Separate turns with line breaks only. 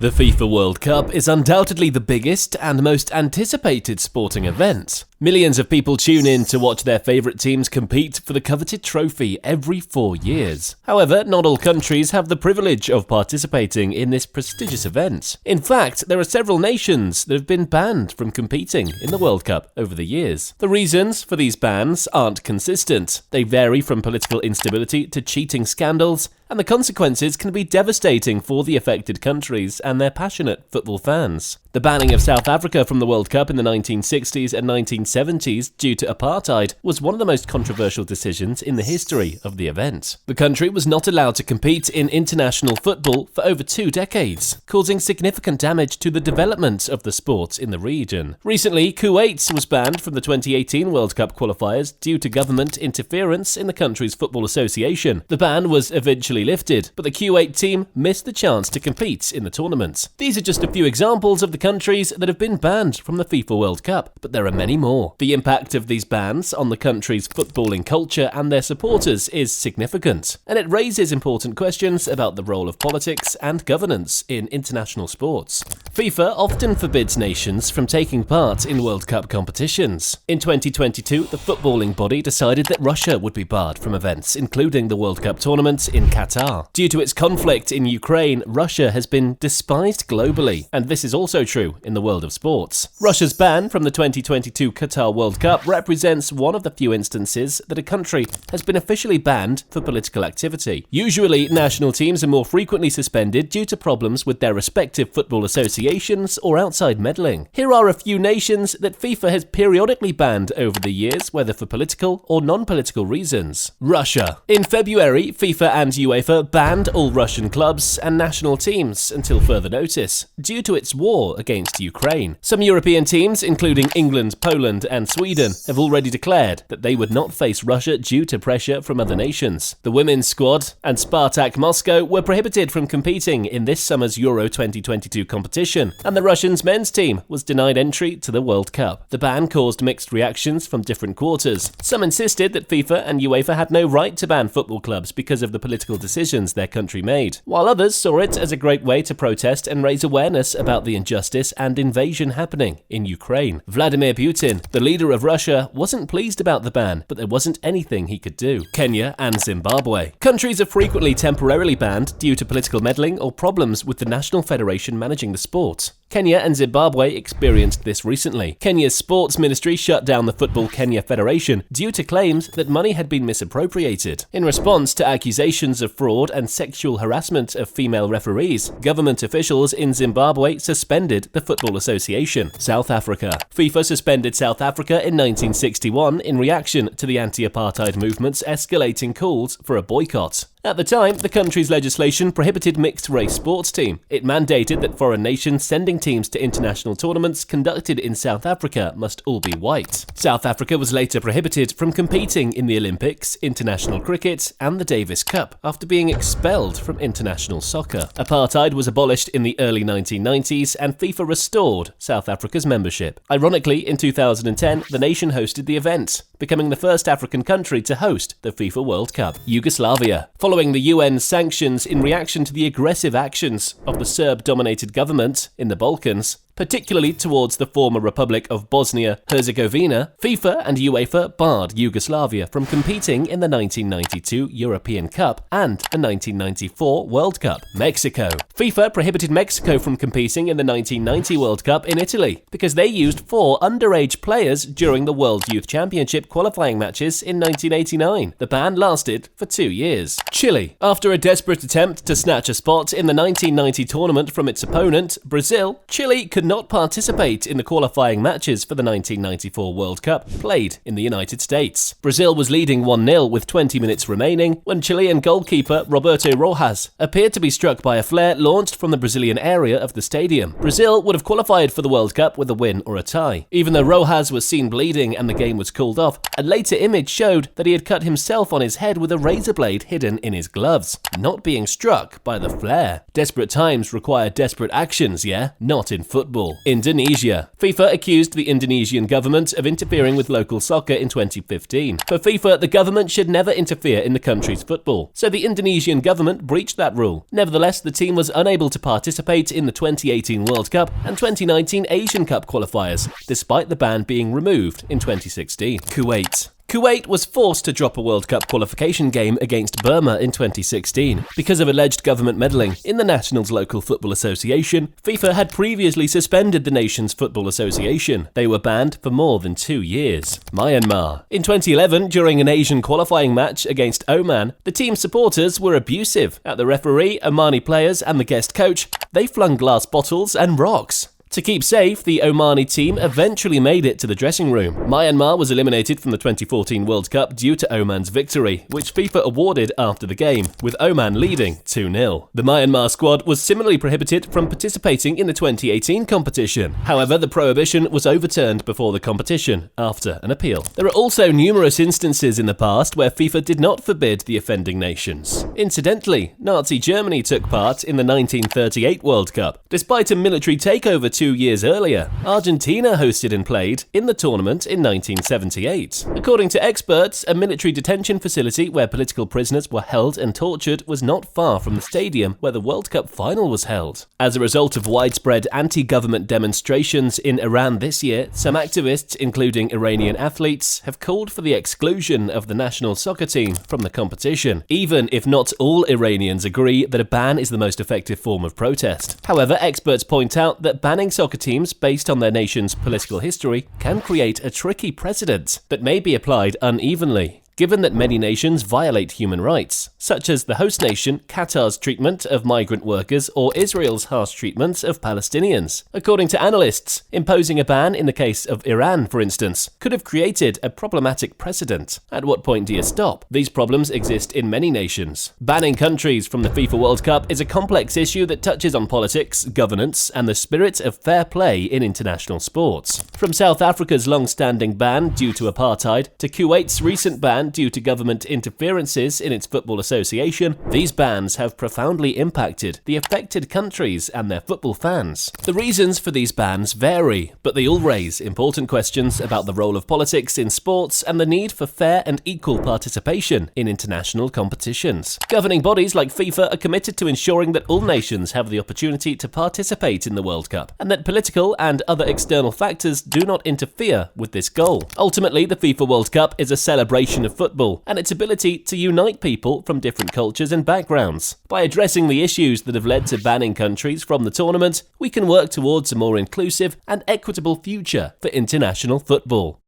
The FIFA World Cup is undoubtedly the biggest and most anticipated sporting event. Millions of people tune in to watch their favourite teams compete for the coveted trophy every 4 years. However, not all countries have the privilege of participating in this prestigious event. In fact, there are several nations that have been banned from competing in the World Cup over the years. The reasons for these bans aren't consistent. They vary from political instability to cheating scandals, and the consequences can be devastating for the affected countries and their passionate football fans. The banning of South Africa from the World Cup in the 1960s and 1970s due to apartheid was one of the most controversial decisions in the history of the event. The country was not allowed to compete in international football for over 2 decades, causing significant damage to the development of the sport in the region. Recently, Kuwait was banned from the 2018 World Cup qualifiers due to government interference in the country's football association. The ban was eventually lifted, but the Kuwait team missed the chance to compete in the tournament. These are just a few examples of the countries that have been banned from the FIFA World Cup, but there are many more. The impact of these bans on the country's footballing culture and their supporters is significant, and it raises important questions about the role of politics and governance in international sports. FIFA often forbids nations from taking part in World Cup competitions. In 2022, the footballing body decided that Russia would be barred from events, including the World Cup tournament in Qatar. Due to its conflict in Ukraine, Russia has been despised globally, and this is also true in the world of sports. Russia's ban from the 2022 Qatar World Cup represents one of the few instances that a country has been officially banned for political activity. Usually, national teams are more frequently suspended due to problems with their respective football associations or outside meddling. Here are a few nations that FIFA has periodically banned over the years, whether for political or non-political reasons. Russia. In February, FIFA and UEFA banned all Russian clubs and national teams until further notice, due to its war against Ukraine. Some European teams, including England, Poland and Sweden, have already declared that they would not face Russia due to pressure from other nations. The women's squad and Spartak Moscow were prohibited from competing in this summer's Euro 2022 competition, and the Russians men's team was denied entry to the World Cup. The ban caused mixed reactions from different quarters. Some insisted that FIFA and UEFA had no right to ban football clubs because of the political decisions their country made, while others saw it as a great way to protest and raise awareness about the injustice and invasion happening in Ukraine. Vladimir Putin, the leader of Russia, wasn't pleased about the ban, but there wasn't anything he could do. Kenya and Zimbabwe. Countries are frequently temporarily banned due to political meddling or problems with the national federation managing the sport. Kenya and Zimbabwe experienced this recently. Kenya's sports ministry shut down the Football Kenya Federation due to claims that money had been misappropriated. In response to accusations of fraud and sexual harassment of female referees, government officials in Zimbabwe suspended the Football Association. South Africa. FIFA suspended South Africa in 1961 in reaction to the anti-apartheid movement's escalating calls for a boycott. At the time, the country's legislation prohibited mixed-race sports teams. It mandated that foreign nations sending teams to international tournaments conducted in South Africa must all be white. South Africa was later prohibited from competing in the Olympics, international cricket, and the Davis Cup after being expelled from international soccer. Apartheid was abolished in the early 1990s, and FIFA restored South Africa's membership. Ironically, in 2010, the nation hosted the event, becoming the first African country to host the FIFA World Cup. Yugoslavia. Following the UN sanctions in reaction to the aggressive actions of the Serb-dominated government in the Balkans, particularly towards the former Republic of Bosnia-Herzegovina, FIFA and UEFA barred Yugoslavia from competing in the 1992 European Cup and the 1994 World Cup. Mexico. FIFA prohibited Mexico from competing in the 1990 World Cup in Italy because they used 4 underage players during the World Youth Championship qualifying matches in 1989. The ban lasted for 2 years. Chile. After a desperate attempt to snatch a spot in the 1990 tournament from its opponent, Brazil, Chile could not participate in the qualifying matches for the 1994 World Cup played in the United States. Brazil was leading 1-0 with 20 minutes remaining when Chilean goalkeeper Roberto Rojas appeared to be struck by a flare launched from the Brazilian area of the stadium. Brazil would have qualified for the World Cup with a win or a tie. Even though Rojas was seen bleeding and the game was called off, a later image showed that he had cut himself on his head with a razor blade hidden in his gloves, not being struck by the flare. Desperate times require desperate actions, yeah? Not in football. football. Indonesia. FIFA accused the Indonesian government of interfering with local soccer in 2015. For FIFA, the government should never interfere in the country's football, so the Indonesian government breached that rule. Nevertheless, the team was unable to participate in the 2018 World Cup and 2019 Asian Cup qualifiers, despite the ban being removed in 2016. Kuwait. Kuwait was forced to drop a World Cup qualification game against Burma in 2016 because of alleged government meddling. In the national's local football association, FIFA had previously suspended the nation's football association. They were banned for more than 2 years. Myanmar. In 2011, during an Asian qualifying match against Oman, the team's supporters were abusive. At the referee, Omani players and the guest coach, they flung glass bottles and rocks. To keep safe, the Omani team eventually made it to the dressing room. Myanmar was eliminated from the 2014 World Cup due to Oman's victory, which FIFA awarded after the game, with Oman leading 2-0. The Myanmar squad was similarly prohibited from participating in the 2018 competition. However, the prohibition was overturned before the competition after an appeal. There are also numerous instances in the past where FIFA did not forbid the offending nations. Incidentally, Nazi Germany took part in the 1938 World Cup. Despite a military takeover 2 years earlier, Argentina hosted and played in the tournament in 1978. According to experts, a military detention facility where political prisoners were held and tortured was not far from the stadium where the World Cup final was held. As a result of widespread anti-government demonstrations in Iran this year, some activists, including Iranian athletes, have called for the exclusion of the national soccer team from the competition, even if not all Iranians agree that a ban is the most effective form of protest. However, experts point out that banning soccer teams based on their nation's political history can create a tricky precedent that may be applied unevenly, given that many nations violate human rights, such as the host nation Qatar's treatment of migrant workers or Israel's harsh treatment of Palestinians. According to analysts, imposing a ban in the case of Iran, for instance, could have created a problematic precedent. At what point do you stop? These problems exist in many nations. Banning countries from the FIFA World Cup is a complex issue that touches on politics, governance, and the spirit of fair play in international sports. From South Africa's long-standing ban due to apartheid to Kuwait's recent ban due to government interferences in its football association, these bans have profoundly impacted the affected countries and their football fans. The reasons for these bans vary, but they all raise important questions about the role of politics in sports and the need for fair and equal participation in international competitions. Governing bodies like FIFA are committed to ensuring that all nations have the opportunity to participate in the World Cup, and that political and other external factors do not interfere with this goal. Ultimately, the FIFA World Cup is a celebration of football and its ability to unite people from different cultures and backgrounds. By addressing the issues that have led to banning countries from the tournament, we can work towards a more inclusive and equitable future for international football.